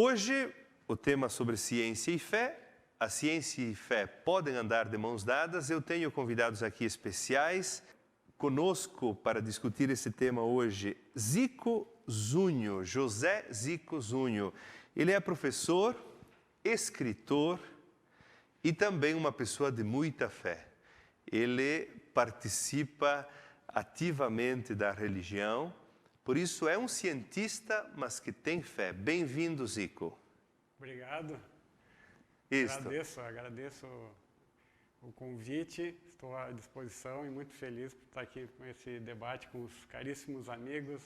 Hoje, o tema sobre ciência e fé. A ciência e fé podem andar de mãos dadas. Eu tenho convidados aqui especiais. Conosco para discutir esse tema hoje, Zico Zunho, José Zico Zunho. Ele é professor, escritor e também uma pessoa de muita fé. Ele participa ativamente da religião, por isso é um cientista, mas que tem fé. Bem-vindo, Zico. Obrigado. Isto. Agradeço o convite, estou à disposição e muito feliz por estar aqui com esse debate com os caríssimos amigos,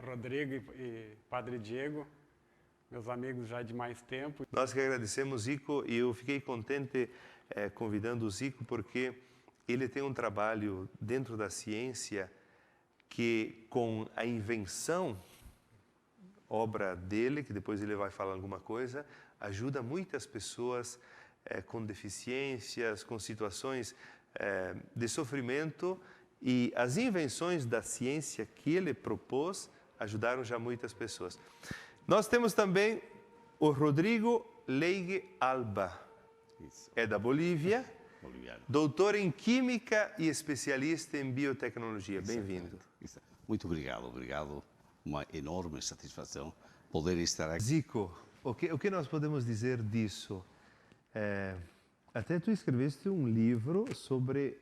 Rodrigo e Padre Diego, meus amigos já de mais tempo. Nós que agradecemos, Zico, e eu fiquei contente convidando o Zico porque ele tem um trabalho dentro da ciência que, com a invenção, obra dele, que depois ele vai falar alguma coisa, ajuda muitas pessoas com deficiências, com situações de sofrimento, e as invenções da ciência que ele propôs ajudaram já muitas pessoas. Nós temos também o Rodrigo Leige Alba, é da Bolívia, doutor em Química e especialista em Biotecnologia. Bem-vindo. Muito obrigado. Uma enorme satisfação poder estar aqui. Zico, o que nós podemos dizer disso? Até tu escreveste um livro sobre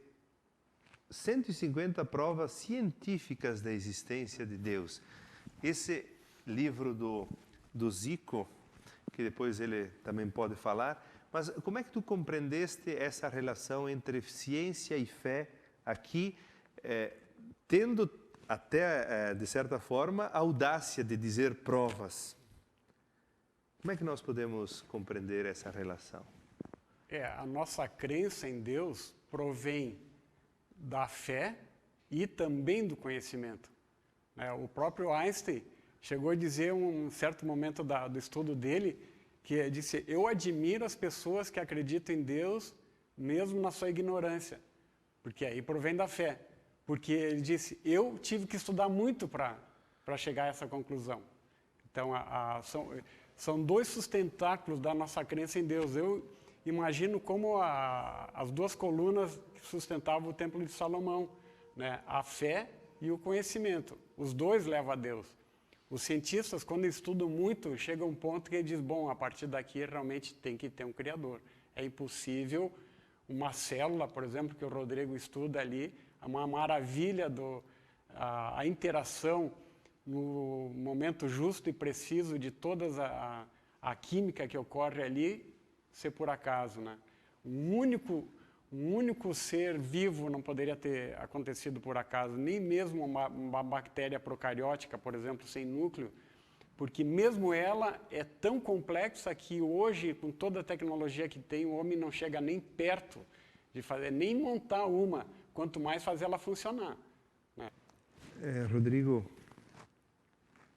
150 provas científicas da existência de Deus. Esse livro do Zico, que depois ele também pode falar, mas como é que tu compreendeste essa relação entre ciência e fé aqui, tendo até, de certa forma, a audácia de dizer provas? Como é que nós podemos compreender essa relação? A nossa crença em Deus provém da fé e também do conhecimento. O próprio Einstein chegou a dizer, em um certo momento do estudo dele, que disse: eu admiro as pessoas que acreditam em Deus mesmo na sua ignorância, porque aí provém da fé. Porque ele disse, eu tive que estudar muito para chegar a essa conclusão. Então, são dois sustentáculos da nossa crença em Deus. Eu imagino como as duas colunas que sustentavam o Templo de Salomão, né? A fé e o conhecimento. Os dois levam a Deus. Os cientistas, quando estudam muito, chegam a um ponto que eles dizem, bom, a partir daqui realmente tem que ter um Criador. É impossível uma célula, por exemplo, que o Rodrigo estuda ali, uma maravilha a interação no momento justo e preciso de toda a química que ocorre ali, ser por acaso, né? Um único ser vivo não poderia ter acontecido por acaso, nem mesmo uma bactéria procariótica, por exemplo, sem núcleo, porque mesmo ela é tão complexa que hoje, com toda a tecnologia que tem, o homem não chega nem perto de fazer, nem montar uma, quanto mais fazer ela funcionar, né? Rodrigo,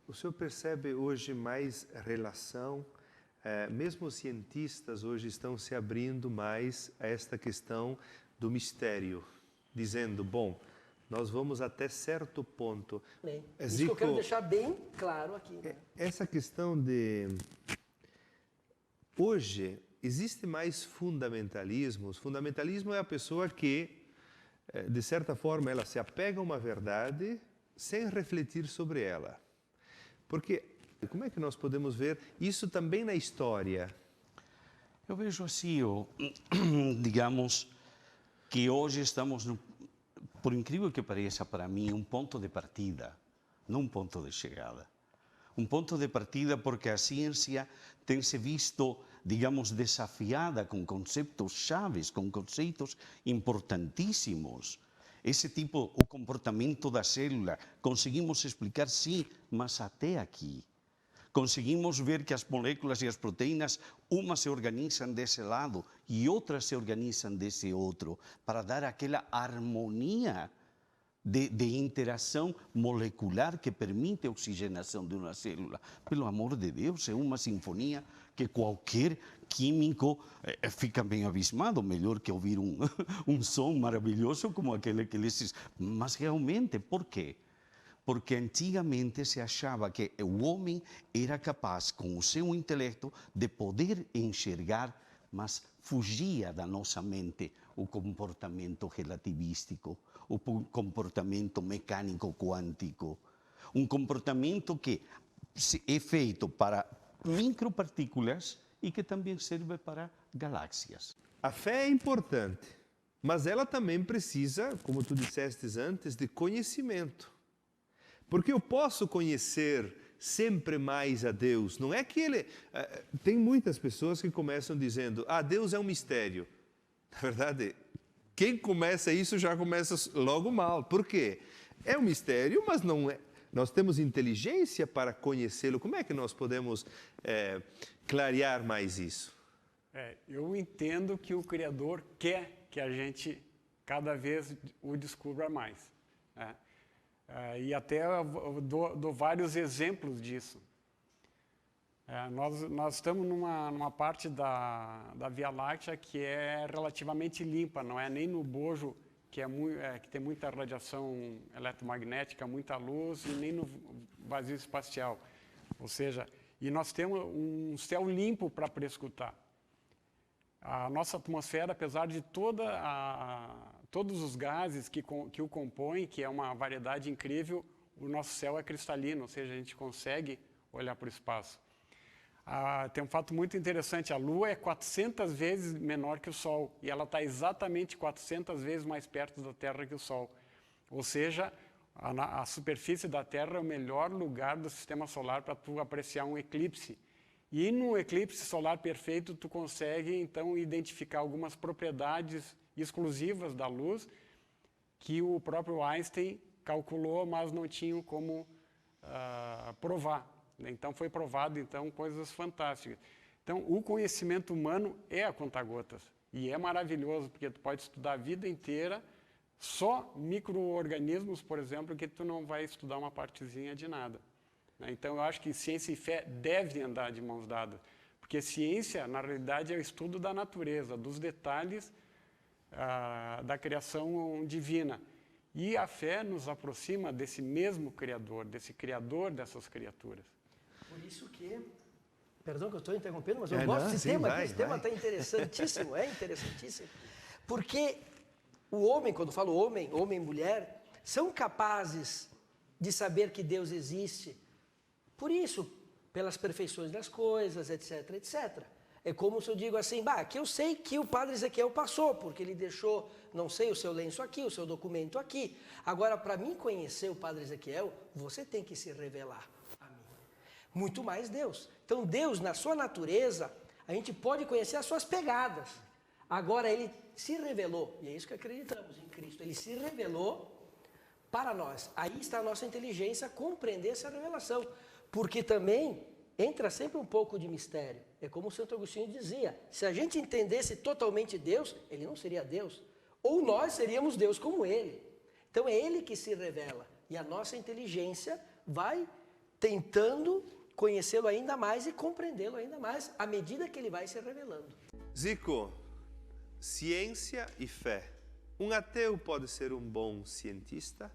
o senhor percebe hoje mais relação, mesmo os cientistas hoje estão se abrindo mais a esta questão do mistério, dizendo, bom, nós vamos até certo ponto. Isso que eu quero deixar bem claro aqui, né? Essa questão de... Hoje, existe mais fundamentalismo. O fundamentalismo é a pessoa que, de certa forma, ela se apega a uma verdade sem refletir sobre ela. Porque, como é que nós podemos ver isso também na história? Eu vejo assim, digamos, que hoje estamos, por incrível que pareça para mim, um ponto de partida, não um ponto de chegada. Um ponto de partida porque a ciência tem se visto, digamos, desafiada com conceitos chaves, com conceitos importantíssimos. Esse tipo, o comportamento da célula, conseguimos explicar sim, mas até aqui. Conseguimos ver que as moléculas e as proteínas, umas se organizam desse lado e outras se organizam desse outro, para dar aquela harmonia de interação molecular que permite a oxigenação de uma célula. Pelo amor de Deus, é uma sinfonia que qualquer químico fica bem abismado, melhor que ouvir um som maravilhoso como aquele que eles... Mas realmente, por quê? Porque antigamente se achava que o homem era capaz, com o seu intelecto, de poder enxergar, mas fugia da nossa mente o comportamento relativístico, o comportamento mecânico quântico, um comportamento que é feito para micropartículas e que também serve para galáxias. A fé é importante, mas ela também precisa, como tu disseste antes, de conhecimento. Porque eu posso conhecer sempre mais a Deus. Não é que ele... Tem muitas pessoas que começam dizendo, Deus é um mistério. Na verdade, quem começa isso já começa logo mal. Por quê? É um mistério, mas não é... Nós temos inteligência para conhecê-lo. Como é que nós podemos clarear mais isso? Eu entendo que o Criador quer que a gente cada vez o descubra mais, né? E até dou vários exemplos disso. Nós estamos numa parte da Via Láctea que é relativamente limpa, não é nem no bojo, que tem muita radiação eletromagnética, muita luz, e nem no vazio espacial. Ou seja, e nós temos um céu limpo para prescutar. A nossa atmosfera, apesar de todos os gases que o compõem, que é uma variedade incrível, o nosso céu é cristalino, ou seja, a gente consegue olhar para o espaço. Tem um fato muito interessante, a Lua é 400 vezes menor que o Sol, e ela está exatamente 400 vezes mais perto da Terra que o Sol. Ou seja, a superfície da Terra é o melhor lugar do sistema solar para tu apreciar um eclipse. E no eclipse solar perfeito, tu consegue, então, identificar algumas propriedades exclusivas da luz que o próprio Einstein calculou, mas não tinha como provar. Então, foi provado, então, coisas fantásticas. Então, o conhecimento humano é a conta-gotas. E é maravilhoso, porque tu pode estudar a vida inteira só micro-organismos, por exemplo, que tu não vai estudar uma partezinha de nada. Então, eu acho que ciência e fé devem andar de mãos dadas, porque ciência, na realidade, é o estudo da natureza, dos detalhes da criação divina. E a fé nos aproxima desse mesmo Criador, desse Criador dessas criaturas. Por isso que... Perdão que eu estou interrompendo, mas eu gosto desse tema, esse tema está interessantíssimo, é interessantíssimo. Porque o homem, quando falo homem e mulher, são capazes de saber que Deus existe. Por isso, pelas perfeições das coisas, etc, etc. É como se eu digo assim, que eu sei que o padre Ezequiel passou, porque ele deixou, não sei, o seu lenço aqui, o seu documento aqui. Agora, para mim conhecer o padre Ezequiel, você tem que se revelar a mim. Muito mais Deus. Então, Deus, na sua natureza, a gente pode conhecer as suas pegadas. Agora, ele se revelou, e é isso que acreditamos em Cristo, ele se revelou para nós. Aí está a nossa inteligência compreender essa revelação. Porque também entra sempre um pouco de mistério. É como o Santo Agostinho dizia, se a gente entendesse totalmente Deus, ele não seria Deus. Ou nós seríamos Deus como ele. Então é ele que se revela. E a nossa inteligência vai tentando conhecê-lo ainda mais e compreendê-lo ainda mais, à medida que ele vai se revelando. Zico, ciência e fé. Um ateu pode ser um bom cientista?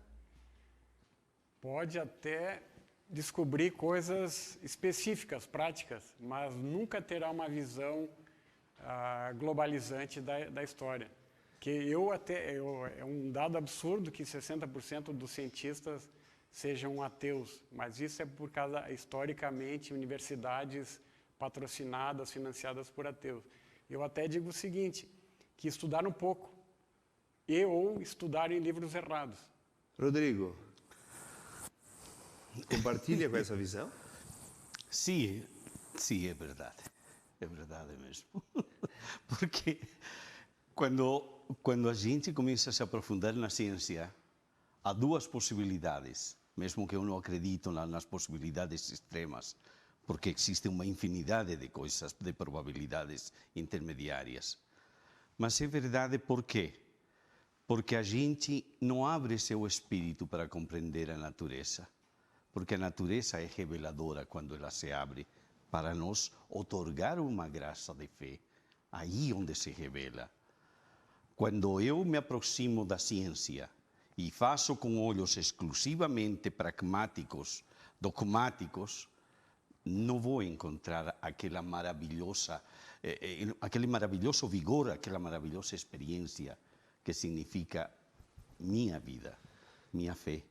Pode até descobrir coisas específicas, práticas, mas nunca terá uma visão globalizante da história. Que é um dado absurdo que 60% dos cientistas sejam ateus, mas isso é por causa, historicamente, universidades patrocinadas, financiadas por ateus. Eu até digo o seguinte, que estudaram pouco ou estudaram em livros errados. Rodrigo, compartilha com essa visão? Sim, é verdade. É verdade mesmo. Porque quando a gente começa a se aprofundar na ciência, há duas possibilidades, mesmo que eu não acredito nas possibilidades extremas, porque existe uma infinidade de coisas, de probabilidades intermediárias. Mas é verdade por quê? Porque a gente não abre seu espírito para compreender a natureza. Porque a natureza é reveladora quando ela se abre para nos otorgar uma graça de fé, aí onde se revela. Quando eu me aproximo da ciência e faço com olhos exclusivamente pragmáticos, dogmáticos, não vou encontrar aquele maravilhoso vigor, aquela maravilhosa experiência que significa minha vida, minha fé,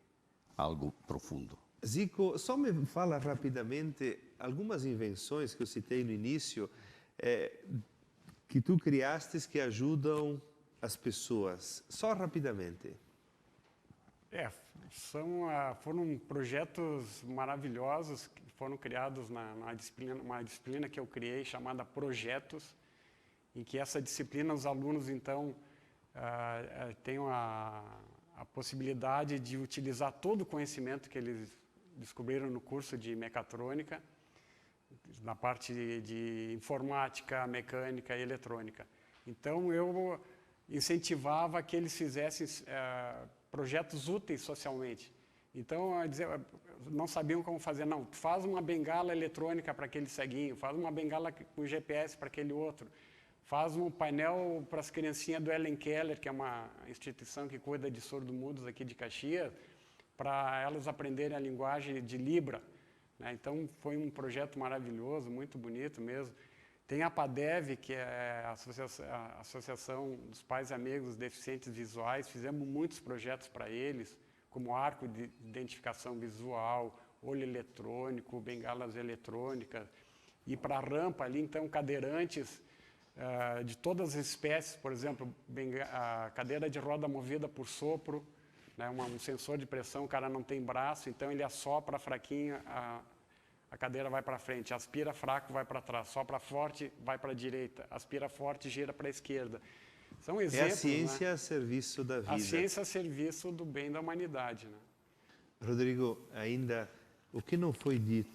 algo profundo. Zico, só me fala rapidamente algumas invenções que eu citei no início, que tu criastes que ajudam as pessoas. Só rapidamente. Foram projetos maravilhosos que foram criados uma disciplina que eu criei chamada Projetos, em que essa disciplina os alunos, então, têm a possibilidade de utilizar todo o conhecimento que eles descobriram no curso de mecatrônica, na parte de informática, mecânica e eletrônica. Então, eu incentivava que eles fizessem projetos úteis socialmente. Então, não sabiam como fazer. Não, faz uma bengala eletrônica para aquele ceguinho, faz uma bengala com GPS para aquele outro, faz um painel para as criancinhas do Ellen Keller, que é uma instituição que cuida de surdo-mudos aqui de Caxias, para elas aprenderem a linguagem de Libra. Né? Então, foi um projeto maravilhoso, muito bonito mesmo. Tem a PADEV, que é a Associação dos Pais e Amigos dos Deficientes Visuais. Fizemos muitos projetos para eles, como arco de identificação visual, olho eletrônico, bengalas eletrônicas. E para a rampa ali, então, cadeirantes de todas as espécies, por exemplo, a cadeira de roda movida por sopro, né, um sensor de pressão, o cara não tem braço, então ele assopra fraquinho, a cadeira vai para frente, aspira fraco, vai para trás, sopra forte, vai para a direita, aspira forte, gira para a esquerda. São exemplos. É a ciência, né, a serviço da vida. A ciência a serviço do bem da humanidade. Né? Rodrigo, ainda o que não foi dito?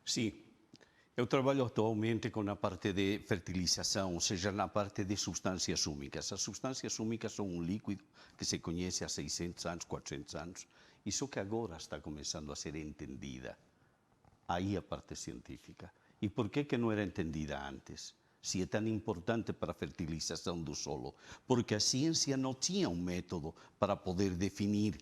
Sim, eu trabalho atualmente com a parte de fertilização, ou seja, na parte de substâncias úmicas. As substâncias úmicas são um líquido que se conhece há 600 anos, 400 anos, e só que agora está começando a ser entendida. Aí a parte científica. E por que não era entendida antes? Se é tão importante para a fertilização do solo? Porque a ciência não tinha um método para poder definir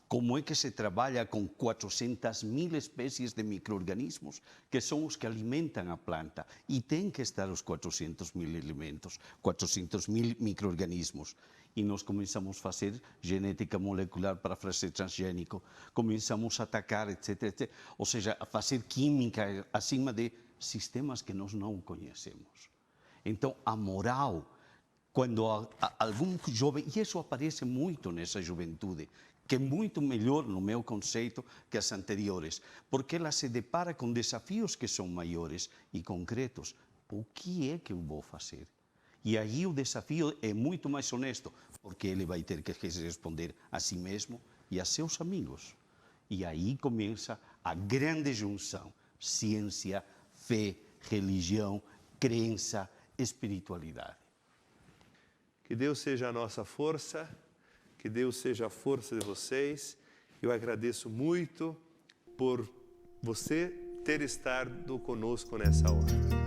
como é que se trabalha com 400.000 espécies de micro-organismos, que são os que alimentam a planta. E tem que estar os 400.000 elementos, 400.000 micro-organismos. E nós começamos a fazer genética molecular para fazer transgênico, começamos a atacar, etc, etc. Ou seja, a fazer química acima de sistemas que nós não conhecemos. Então, a moral, quando algum jovem, e isso aparece muito nessa juventude, que é muito melhor, no meu conceito, que as anteriores, porque ela se depara com desafios que são maiores e concretos. O que é que eu vou fazer? E aí o desafio é muito mais honesto, porque ele vai ter que responder a si mesmo e a seus amigos. E aí começa a grande junção: ciência, fé, religião, crença, espiritualidade. Que Deus seja a nossa força, que Deus seja a força de vocês. Eu agradeço muito por você ter estado conosco nessa hora.